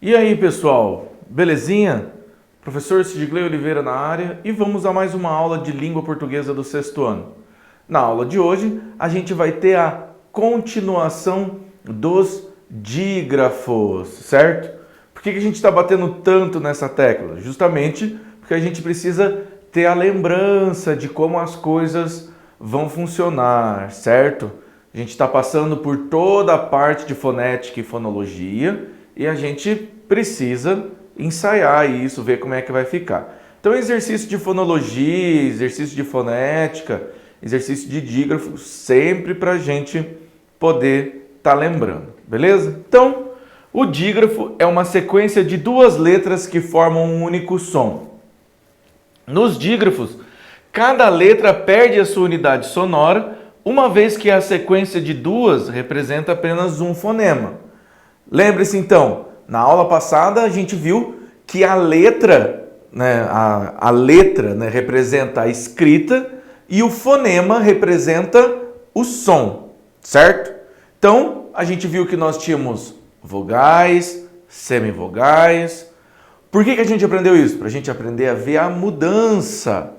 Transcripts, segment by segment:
E aí, pessoal, belezinha? Professor Sidgley Oliveira na área e vamos a mais uma aula de língua portuguesa do sexto ano. Na aula de hoje, a gente vai ter a continuação dos dígrafos, certo? Por que a gente está batendo tanto nessa tecla? Justamente porque a gente precisa ter a lembrança de como as coisas vão funcionar, certo? A gente está passando por toda a parte de fonética e fonologia e a gente precisa ensaiar isso, ver como é que vai ficar. Então, exercício de fonologia, exercício de fonética, exercício de dígrafo, sempre para a gente poder estar lembrando, beleza? Então, o dígrafo é uma sequência de duas letras que formam um único som. Nos dígrafos, cada letra perde a sua unidade sonora, uma vez que a sequência de duas representa apenas um fonema. Lembre-se então, na aula passada a gente viu que a letra, representa a escrita e o fonema representa o som, certo? Então, a gente viu que nós tínhamos vogais, semivogais. Por que a gente aprendeu isso? Para a gente aprender a ver a mudança.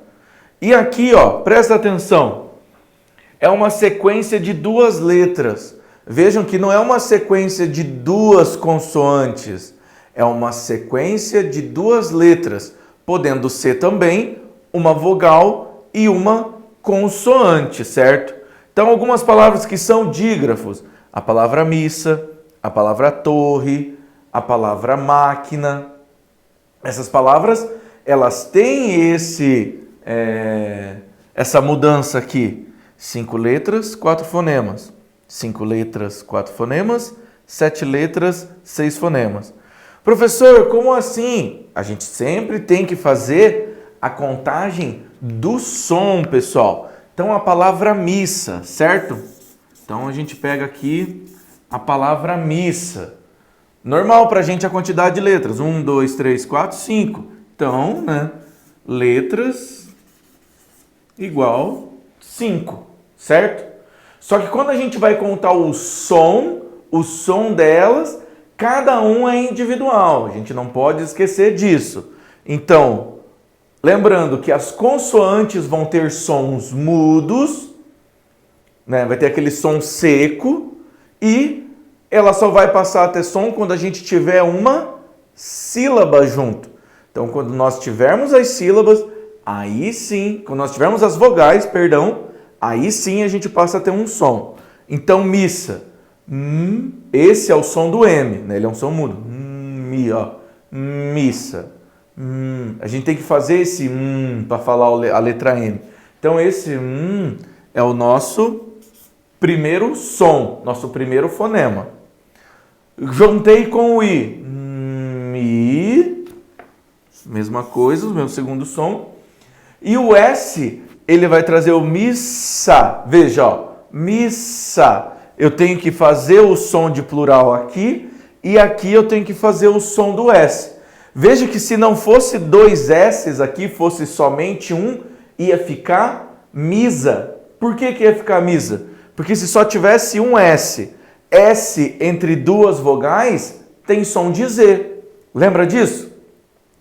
E aqui, ó, presta atenção, é uma sequência de duas letras. Vejam que não é uma sequência de duas consoantes, é uma sequência de duas letras, podendo ser também uma vogal e uma consoante, certo? Então, algumas palavras que são dígrafos, a palavra missa, a palavra torre, a palavra máquina. Essas palavras, elas têm essa mudança aqui. 5 letras, 4 fonemas. 5 letras, 4 fonemas. 7 letras, 6 fonemas. Professor, como assim? A gente sempre tem que fazer a contagem do som, pessoal. Então, a palavra missa, certo? Então, a gente pega aqui a palavra missa. Normal para a gente a quantidade de letras. 1, 2, 3, 4, 5. Então, letras igual 5, certo? Só que quando a gente vai contar o som delas, cada um é individual. A gente não pode esquecer disso. Então, lembrando que as consoantes vão ter sons mudos, vai ter aquele som seco, e ela só vai passar a ter som quando a gente tiver uma sílaba junto. Então, quando nós tivermos as sílabas, aí sim, quando nós tivermos as vogais, aí sim a gente passa a ter um som. Então, missa, esse é o som do M, ele é um som mudo. Missa. A gente tem que fazer esse para falar a letra M. Então, esse é o nosso primeiro som, nosso primeiro fonema. Juntei com o I. Mi. Mesma coisa, o meu segundo som. E o S, ele vai trazer o missa. Veja, ó, missa. Eu tenho que fazer o som de plural aqui e aqui eu tenho que fazer o som do S. Veja que se não fosse dois S's aqui, fosse somente um, ia ficar misa. Por que ia ficar misa? Porque se só tivesse um S entre duas vogais, tem som de Z. Lembra disso?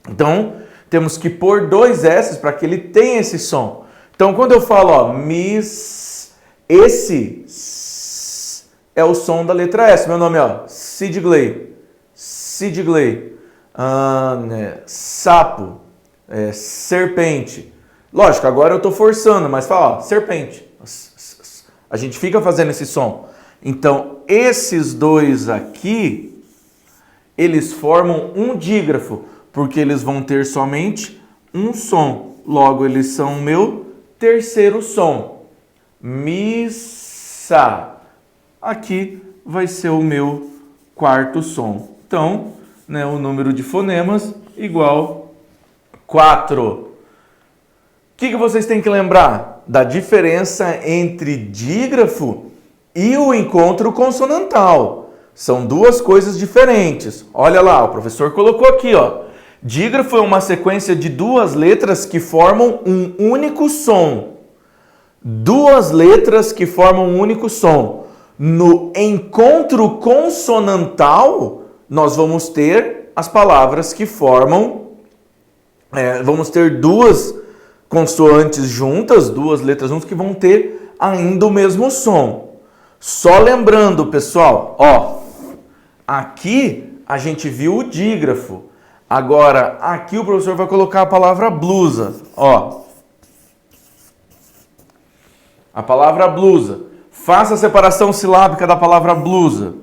Então, temos que pôr dois S para que ele tenha esse som. Então, quando eu falo, ó, esse é o som da letra S. Meu nome é Sidgley. Sapo. Serpente. Lógico, agora eu estou forçando, mas fala, ó, serpente. A gente fica fazendo esse som. Então, esses dois aqui, eles formam um dígrafo, porque eles vão ter somente um som. Logo, eles são o meu terceiro som. Missa. Aqui vai ser o meu quarto som. Então, o número de fonemas igual 4. O que vocês têm que lembrar? Da diferença entre dígrafo e o encontro consonantal. São duas coisas diferentes. Olha lá, o professor colocou aqui, ó. Dígrafo é uma sequência de duas letras que formam um único som. Duas letras que formam um único som. No encontro consonantal, nós vamos ter as palavras que formam, vamos ter duas consoantes juntas, duas letras juntas que vão ter ainda o mesmo som. Só lembrando, pessoal, ó, aqui a gente viu o dígrafo. Agora, aqui o professor vai colocar a palavra blusa, ó. A palavra blusa. Faça a separação silábica da palavra blusa,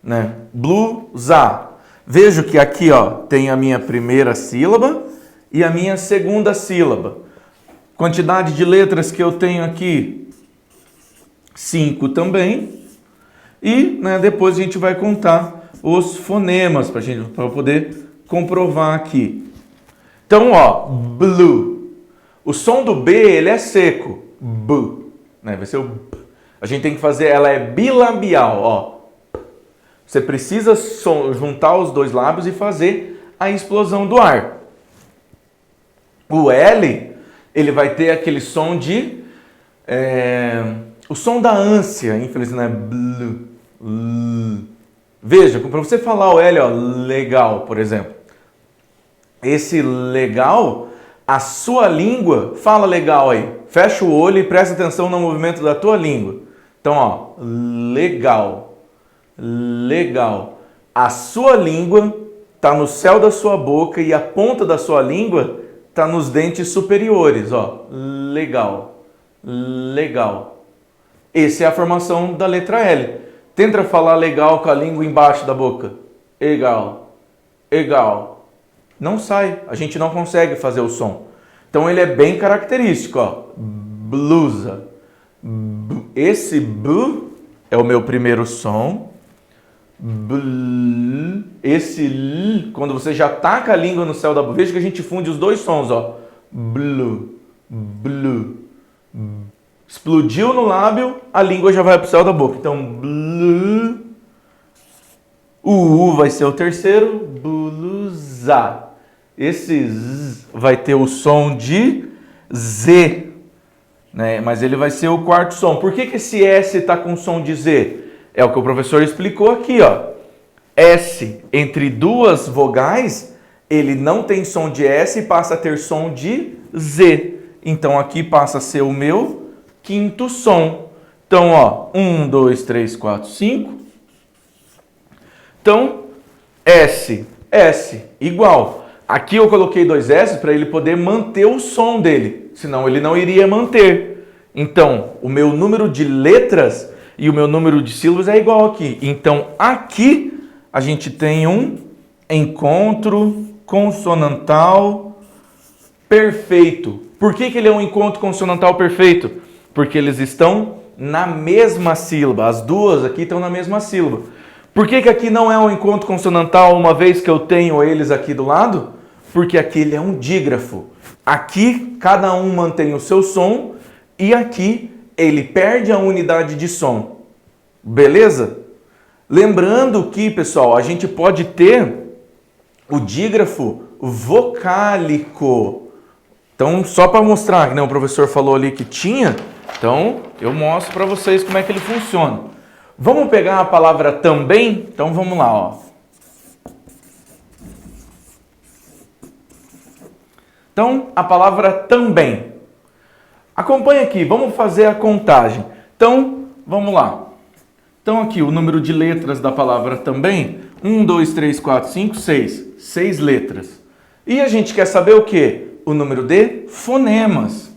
né? Blusa. Vejo que aqui, ó, tem a minha primeira sílaba e a minha segunda sílaba. Quantidade de letras que eu tenho aqui, 5 também. E, né, depois a gente vai contar os fonemas para poder comprovar aqui. Então, ó, blue. O som do B, ele é seco. B. Né? Vai ser o B. A gente tem que fazer, ela é bilabial, ó. Você precisa juntar os dois lábios e fazer a explosão do ar. O L, ele vai ter aquele som de... o som da ânsia, infelizmente, né? Blu. Veja, para você falar o L, ó, legal, por exemplo. Esse legal, a sua língua, fala legal aí. Fecha o olho e presta atenção no movimento da tua língua. Então, ó, legal, legal. A sua língua está no céu da sua boca e a ponta da sua língua está nos dentes superiores, ó. Legal, legal. Essa é a formação da letra L. Tenta falar legal com a língua embaixo da boca. Legal, legal. Não sai, a gente não consegue fazer o som. Então ele é bem característico, ó. Blusa. Esse B é o meu primeiro som. Bl. Esse L, quando você já taca a língua no céu da boca, veja que a gente funde os dois sons, ó. Blu, blu. Explodiu no lábio, a língua já vai para o céu da boca. Então, blu. O U vai ser o terceiro. Blusa. Esse Z vai ter o som de Z, né? Mas ele vai ser o quarto som. Por que esse S está com som de Z? É o que o professor explicou aqui, ó. S entre duas vogais, ele não tem som de S e passa a ter som de Z. Então aqui passa a ser o meu quinto som. Então, ó, 1, 2, 3, 4, 5. Então, S, igual. Aqui eu coloquei dois S para ele poder manter o som dele, senão ele não iria manter. Então, o meu número de letras e o meu número de sílabas é igual aqui. Então, aqui a gente tem um encontro consonantal perfeito. Por que ele é um encontro consonantal perfeito? Porque eles estão na mesma sílaba. As duas aqui estão na mesma sílaba. Por que aqui não é um encontro consonantal, uma vez que eu tenho eles aqui do lado? Porque aqui ele é um dígrafo. Aqui, cada um mantém o seu som e aqui ele perde a unidade de som. Beleza? Lembrando que, pessoal, a gente pode ter o dígrafo vocálico. Então, só para mostrar, né, o professor falou ali que tinha, então eu mostro para vocês como é que ele funciona. Vamos pegar a palavra também? Então vamos lá, ó. Então, a palavra também. Acompanhe aqui, vamos fazer a contagem. Então, vamos lá. Então aqui o número de letras da palavra também, 1, 2, 3, 4, 5, 6. 6 letras. E a gente quer saber o quê? O número de fonemas.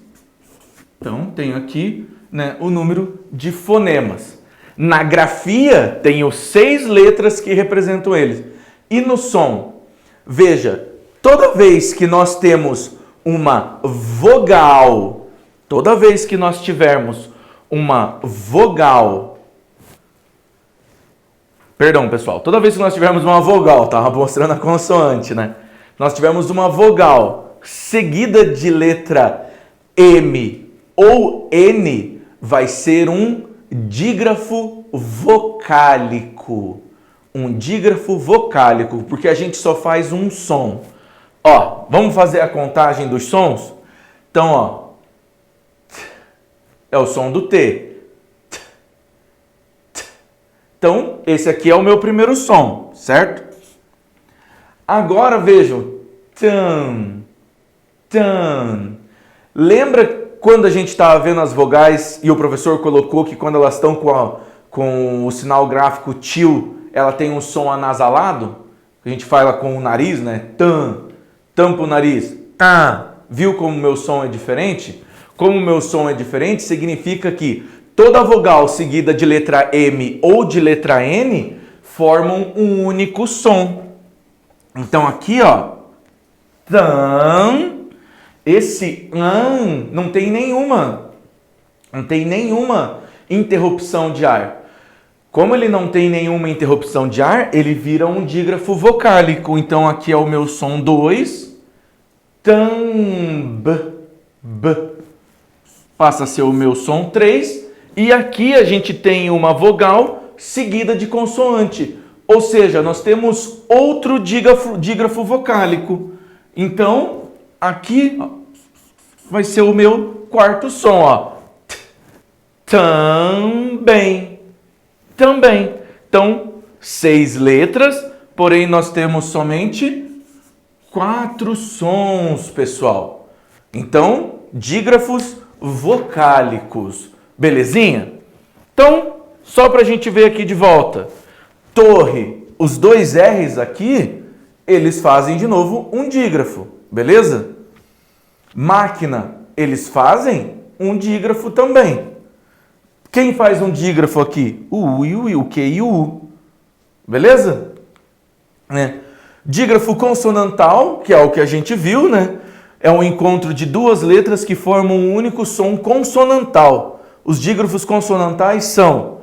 Então, tenho aqui, né, o número de fonemas. Na grafia, tenho 6 letras que representam eles. E no som? Veja, toda vez que nós temos uma vogal, toda vez que nós tivermos uma vogal, perdão, pessoal, toda vez que nós tivermos uma vogal, estava mostrando a consoante, né? Nós tivemos uma vogal seguida de letra M ou N, vai ser um dígrafo vocálico. Um dígrafo vocálico, porque a gente só faz um som. Ó, vamos fazer a contagem dos sons? Então, ó, é o som do T. Então, esse aqui é o meu primeiro som, certo? Agora vejam, tan, tan. Lembra quando a gente estava vendo as vogais e o professor colocou que quando elas estão com o sinal gráfico til, ela tem um som anasalado? A gente fala com o nariz, né? Tan, tampa o nariz. Tá. Viu como o meu som é diferente? Como o meu som é diferente, significa que toda vogal seguida de letra M ou de letra N formam um único som. Então aqui, ó, tan, esse an não tem nenhuma interrupção de ar. Como ele não tem nenhuma interrupção de ar, ele vira um dígrafo vocálico. Então aqui é o meu som 2, tan, b, passa a ser o meu som 3, e aqui a gente tem uma vogal seguida de consoante. Ou seja, nós temos outro dígrafo vocálico. Então, aqui vai ser o meu quarto som, ó. Também. Também. Então, 6 letras, porém nós temos somente 4 sons, pessoal. Então, dígrafos vocálicos. Belezinha? Então, só para a gente ver aqui de volta. Torre, os 2 R's aqui, eles fazem de novo um dígrafo, beleza? Máquina, eles fazem um dígrafo também. Quem faz um dígrafo aqui? O U e o I, o Q e o U, beleza? Dígrafo consonantal, que é o que a gente viu, né? É um encontro de 2 letras que formam um único som consonantal. Os dígrafos consonantais são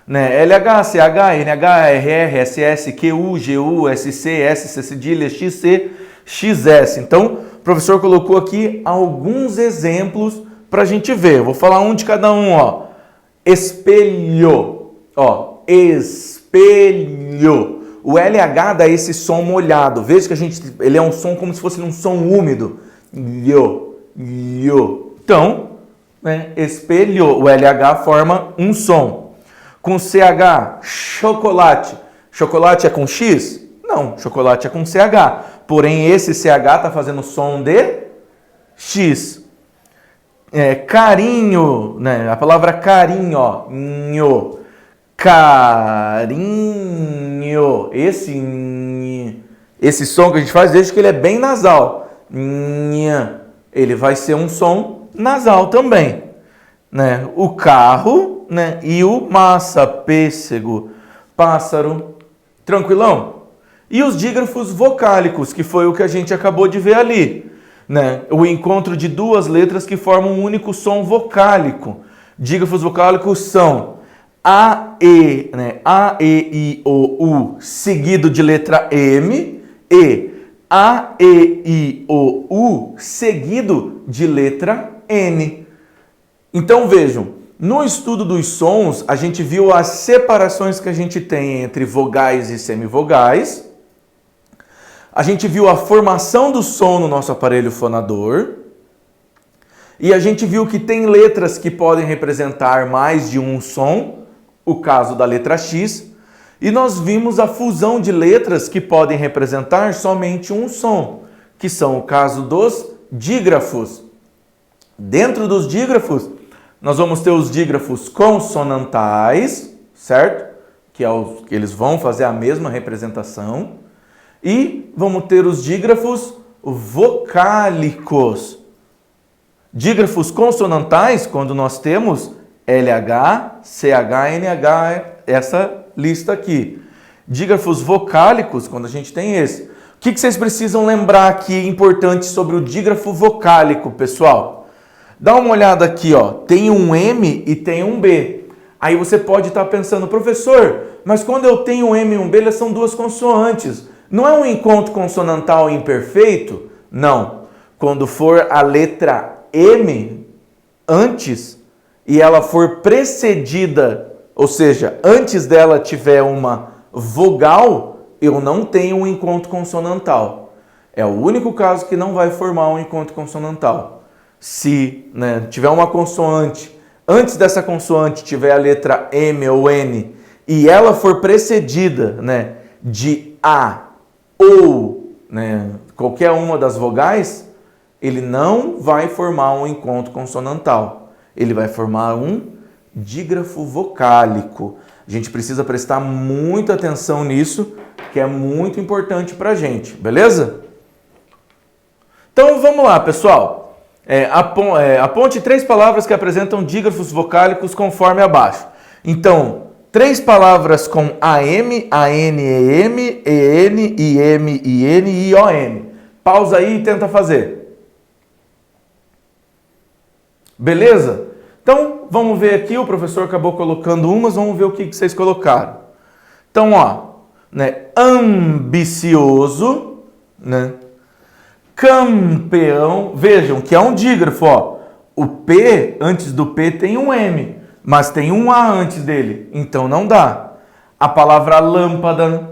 LH, CH, NH, RR, SS, QU, GU, SC, S cedilha, XC, XS. Então, o professor colocou aqui alguns exemplos para a gente ver. Eu vou falar um de cada um, ó. Espelho, ó, espelho. O LH dá esse som molhado. Veja que ele é um som como se fosse um som úmido. Yo. Então, espelho, o LH forma um som. Com CH, chocolate. Chocolate é com X? Não, chocolate é com CH. Porém, esse CH está fazendo som de X. Carinho, né? A palavra carinho, ó. Nho. Carinho. Esse som que a gente faz, desde que ele é bem nasal. Nha. Ele vai ser um som nasal também. Né? O carro, né? E o massa, pêssego, pássaro. Tranquilão? E os dígrafos vocálicos, que foi o que a gente acabou de ver ali. Né? O encontro de 2 letras que formam um único som vocálico. Dígrafos vocálicos são A, E, né? A, E, I, O, U, seguido de letra M, e A, E, I, O, U, seguido de letra N. Então vejam, no estudo dos sons, a gente viu as separações que a gente tem entre vogais e semivogais. A gente viu a formação do som no nosso aparelho fonador. E a gente viu que tem letras que podem representar mais de um som, o caso da letra X. E nós vimos a fusão de letras que podem representar somente um som, que são o caso dos dígrafos. Dentro dos dígrafos, nós vamos ter os dígrafos consonantais, certo? Que eles vão fazer a mesma representação. E vamos ter os dígrafos vocálicos. Dígrafos consonantais, quando nós temos LH, CH, NH, essa lista aqui. Dígrafos vocálicos, quando a gente tem esse. O que vocês precisam lembrar aqui importante sobre o dígrafo vocálico, pessoal? Dá uma olhada aqui, ó. Tem um M e tem um B. Aí você pode estar pensando, professor, mas quando eu tenho um M e um B, elas são 2 consoantes. Não é um encontro consonantal imperfeito? Não. Quando for a letra M antes e ela for precedida, ou seja, antes dela tiver uma vogal, eu não tenho um encontro consonantal. É o único caso que não vai formar um encontro consonantal. Se tiver uma consoante, antes dessa consoante tiver a letra M ou N e ela for precedida de A ou né, qualquer uma das vogais, ele não vai formar um encontro consonantal. Ele vai formar um dígrafo vocálico. A gente precisa prestar muita atenção nisso, que é muito importante para a gente, beleza? Então vamos lá, pessoal. Aponte 3 palavras que apresentam dígrafos vocálicos conforme abaixo. Então, 3 palavras com AM, AN, EM, EN, IM, IN e ION. Pausa aí e tenta fazer. Beleza? Então, vamos ver aqui, o professor acabou colocando umas, vamos ver o que vocês colocaram. Então, ó, né, ambicioso, né, campeão, vejam que é um dígrafo, ó. O P, antes do P tem um M, mas tem um A antes dele, então não dá. A palavra lâmpada,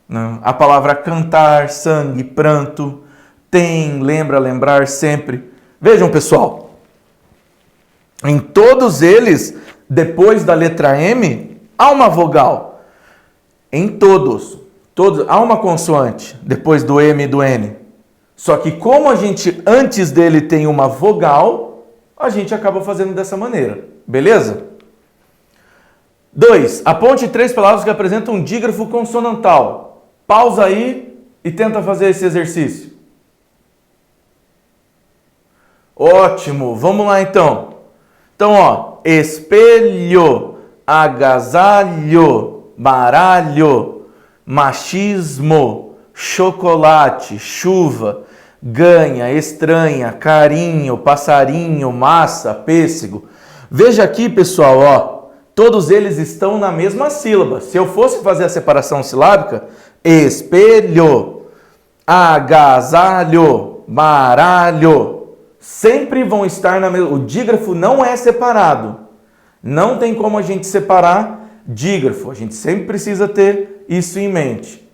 né, a palavra cantar, sangue, pranto, tem, lembra, lembrar, sempre. Vejam, pessoal. Em todos eles, depois da letra M, há uma vogal. Em todos, há uma consoante depois do M e do N. Só que como a gente antes dele tem uma vogal, a gente acaba fazendo dessa maneira. Beleza? 2. Aponte 3 palavras que apresentam um dígrafo consonantal. Pausa aí e tenta fazer esse exercício. Ótimo! Vamos lá então. Então, ó, espelho, agasalho, baralho, machismo, chocolate, chuva, ganha, estranha, carinho, passarinho, massa, pêssego. Veja aqui, pessoal, ó, todos eles estão na mesma sílaba. Se eu fosse fazer a separação silábica, espelho, agasalho, baralho, sempre vão estar na mesma... O dígrafo não é separado. Não tem como a gente separar dígrafo. A gente sempre precisa ter isso em mente.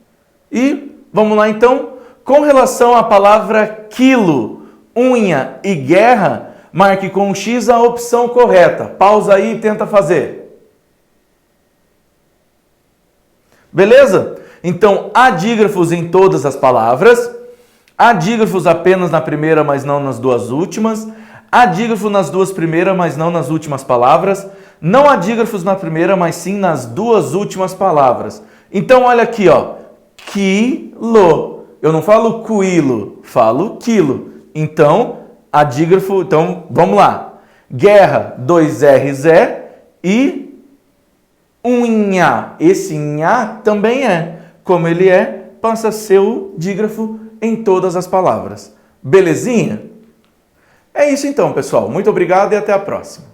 E vamos lá então. Com relação à palavra quilo, unha e guerra, marque com X a opção correta. Pausa aí e tenta fazer. Beleza? Então, há dígrafos em todas as palavras. Há dígrafos apenas na primeira, mas não nas duas últimas. Há dígrafo nas duas primeiras, mas não nas últimas palavras. Não há dígrafos na primeira, mas sim nas duas últimas palavras. Então, olha aqui, ó. Quilo. Eu não falo quilo, falo quilo. Então, há dígrafo... Então, vamos lá. Guerra, 2 R's e unha. Esse nha também é. Como ele é, passa a ser o dígrafo em todas as palavras. Belezinha? É isso então, pessoal. Muito obrigado e até a próxima.